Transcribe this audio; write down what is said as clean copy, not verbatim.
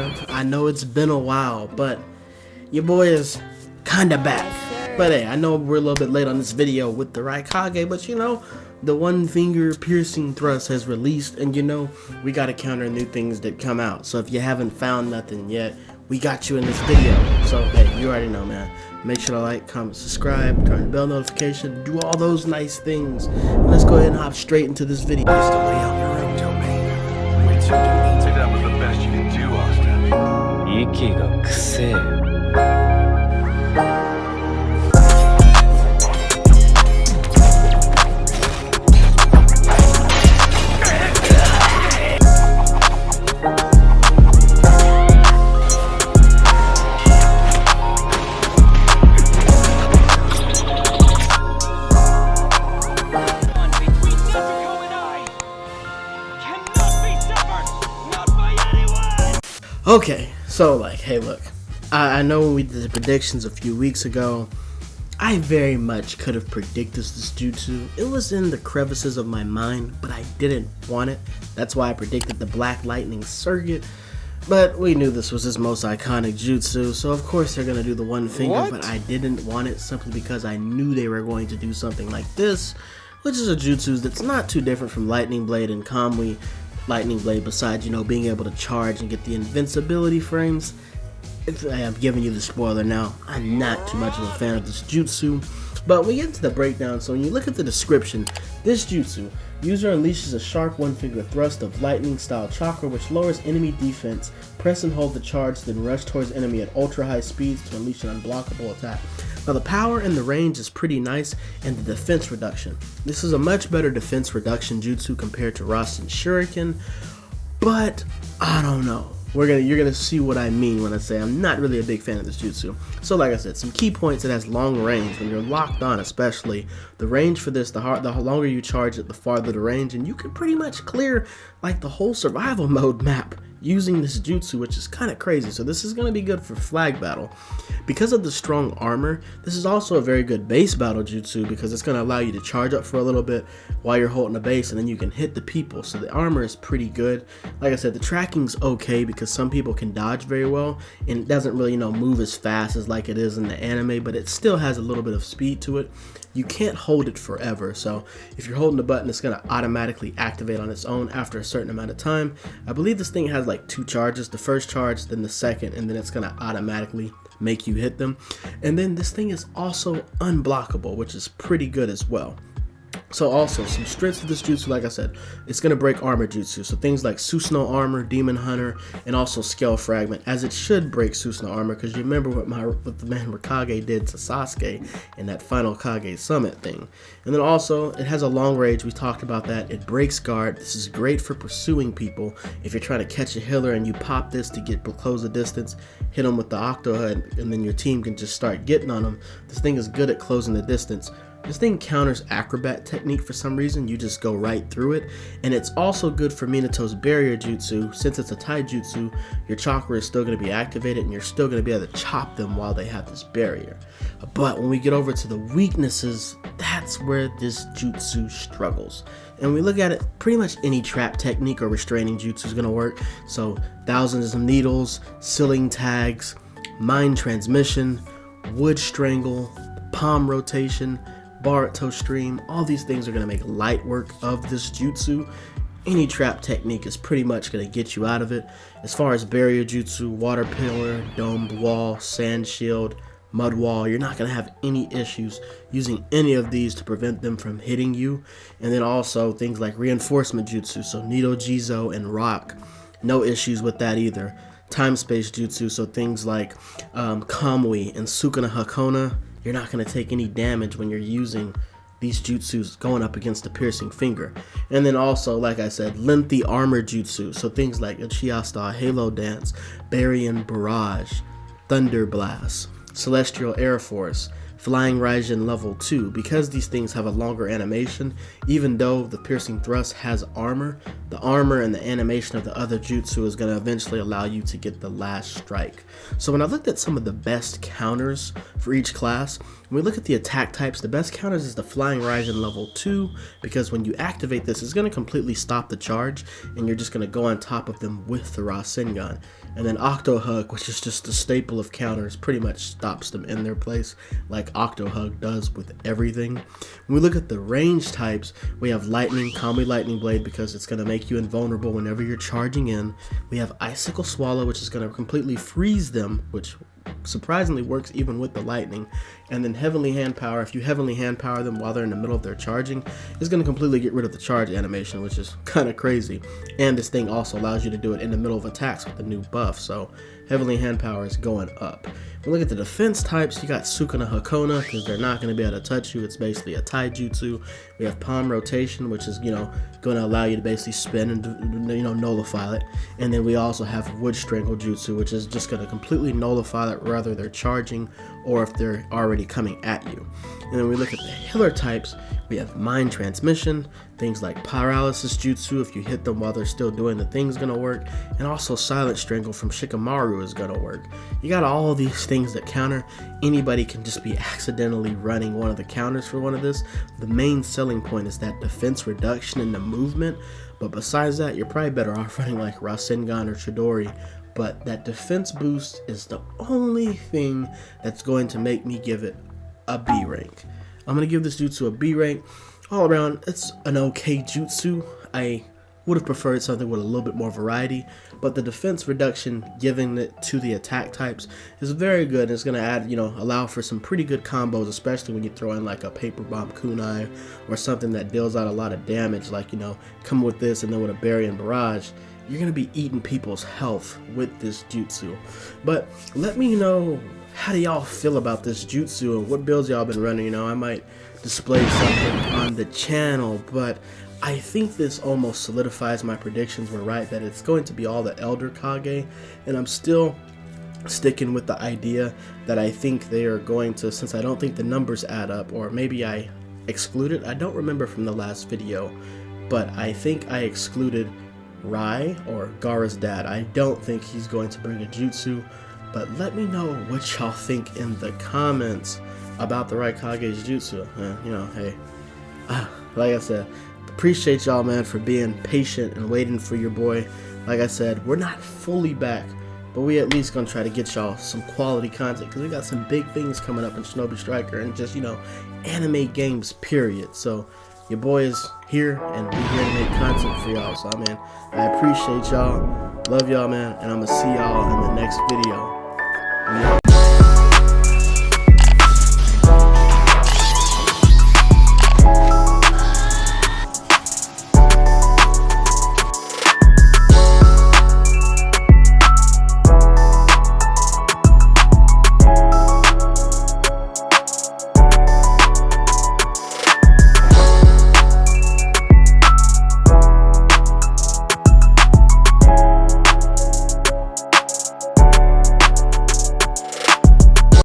man. I know it's been a while, but your boy is kinda back. But hey, I know we're a little bit late on this video with the Raikage, but you know, the one finger piercing thrust has released, and you know, we gotta counter new things that come out. So if you haven't found nothing yet, we got you in this video. So hey, you already know, man. Make sure to like, comment, subscribe, turn the bell notification, do all those nice things. And let's go ahead and hop straight into this video. Just to lay out your own domain. We too do need to. That was the best you can do, Austin. 息がくせえ。Okay, so like, hey look, I know when we did the predictions a few weeks ago, I very much could have predicted this jutsu. It was in the crevices of my mind, but I didn't want it. That's why I predicted the Black Lightning Circuit. But we knew this was his most iconic jutsu, so of course they're gonna do the one finger, but I didn't want it simply because I knew they were going to do something like this, which is a jutsu that's not too different from Lightning Blade and Kamui Lightning Blade, besides, you know, being able to charge and get the invincibility frames. I'm giving you the spoiler now, I'm not too much of a fan of this jutsu, but we get into the breakdown. So when you look at the description, this jutsu, user unleashes a sharp one-finger thrust of lightning-style chakra which lowers enemy defense. Press and hold the charge, then rush towards enemy at ultra-high speeds to unleash an unblockable attack. Now the power and the range is pretty nice, and the defense reduction. This is a much better defense reduction jutsu compared to Rasen Shuriken, but I don't know. You're gonna see what I mean when I say I'm not really a big fan of this jutsu. So like I said, some key points: it has long range. When you're locked on, especially, the range for this, the longer you charge it, the farther the range, and you can pretty much clear like the whole survival mode map using this jutsu, which is kind of crazy. So this is going to be good for flag battle. Because of the strong armor, this is also a very good base battle jutsu because it's going to allow you to charge up for a little bit while you're holding the base, and then you can hit the people. So the armor is pretty good. Like I said, the tracking's okay because some people can dodge very well, and it doesn't really, you know, move as fast as like it is in the anime, but it still has a little bit of speed to it. You can't hold it forever, so if you're holding the button, it's going to automatically activate on its own after a certain amount of time. I believe this thing has like 2 charges, the first charge, then the second, and then it's going to automatically make you hit them. And then this thing is also unblockable, which is pretty good as well. So also, some strengths of this jutsu, like I said, it's going to break armor jutsu. So things like Susanoo armor, Demon Hunter, and also Scale Fragment, as it should break Susanoo armor, because you remember what the man Raikage did to Sasuke in that final Kage Summit thing. And then also, it has a long range, we talked about that. It breaks guard. This is great for pursuing people. If you're trying to catch a healer and you pop this to close the distance, hit them with the Octo, and then your team can just start getting on them. This thing is good at closing the distance. This thing counters acrobat technique for some reason. You just go right through it. And it's also good for Minato's barrier jutsu. Since it's a taijutsu, your chakra is still going to be activated and you're still going to be able to chop them while they have this barrier. But when we get over to the weaknesses, that's where this jutsu struggles. And we look at it, pretty much any trap technique or restraining jutsu is going to work. So thousands of needles, sealing tags, mind transmission, wood strangle, palm rotation, Boruto stream, all these things are going to make light work of this jutsu. Any trap technique is pretty much going to get you out of it. As far as barrier jutsu, water pillar, domed wall, sand shield, mud wall, you're not going to have any issues using any of these to prevent them from hitting you. And then also things like reinforcement jutsu, so Nido Jizo and rock, no issues with that either. Time space jutsu, so things like Kamui and Sukuna Hakona, you're not going to take any damage when you're using these jutsus going up against the piercing finger. And then also, like I said, lengthy armor jutsu, so things like Uchiha Halo Dance, Baryon Barrage, Thunder Blast, Celestial Air Force, Flying Raijin level 2. Because these things have a longer animation, even though the piercing thrust has armor, the armor and the animation of the other jutsu is going to eventually allow you to get the last strike. So when I looked at some of the best counters for each class, When we look at the attack types, the best counters is the Flying Raijin level 2, because when you activate this, it's going to completely stop the charge, and you're just going to go on top of them with the Rasengan. And then Octo Hug, which is just a staple of counters, pretty much stops them in their place, like Octo Hug does with everything. When we look at the range types, we have Lightning, Combi Lightning Blade, because it's going to make you invulnerable whenever you're charging in. We have Icicle Swallow, which is going to completely freeze them, which surprisingly works even with the lightning. And then Heavenly Hand Power, if you Heavenly Hand Power them while they're in the middle of their charging, is going to completely get rid of the charge animation, which is kind of crazy. And this thing also allows you to do it in the middle of attacks with the new buff, so Heavenly Hand Power is going up. When we look at the defense types, you got Sukuna Hakona, because they're not going to be able to touch you. It's basically a taijutsu. We have Palm Rotation, which is, going to allow you to basically spin and, nullify it. And then we also have Wood Strangle Jutsu, which is just going to completely nullify it, whether they're charging or if they're already coming at you. And then we look at the healer types, we have Mind Transmission, things like Paralysis Jutsu, if you hit them while they're still doing the thing's gonna work, and also Silent Strangle from Shikamaru is gonna work. You got all these things that counter. Anybody can just be accidentally running one of the counters for one of this. The main selling point is that defense reduction in the movement, but besides that, you're probably better off running like Rasengan or Chidori. But that defense boost is the only thing that's going to make me give it a B rank. I'm going to give this jutsu a B rank. All around, it's an okay jutsu. I would have preferred something with a little bit more variety, but the defense reduction, giving it to the attack types, is very good. It's going to add, allow for some pretty good combos, especially when you throw in like a Paper Bomb Kunai or something that deals out a lot of damage, like, come with this and then with a Barrier and Barrage. You're going to be eating people's health with this jutsu. But let me know, how do y'all feel about this jutsu and what builds y'all been running? I might display something on the channel, but I think this almost solidifies my predictions were right, that it's going to be all the Elder Kage, and I'm still sticking with the idea that I think they are going to, since I don't think the numbers add up, or maybe I excluded, I don't remember from the last video, but I think I excluded Rai, or Gaara's dad. I don't think he's going to bring a jutsu, but let me know what y'all think in the comments about the Raikages Jutsu. Hey, like I said, appreciate y'all, man, for being patient and waiting for your boy. Like I said, we're not fully back, but we at least gonna try to get y'all some quality content, because we got some big things coming up in Shinobi Striker and just, anime games, period. So your boy is here, and we're here to make content for y'all. So, man, I appreciate y'all. Love y'all, man, and I'm gonna see y'all in the next video.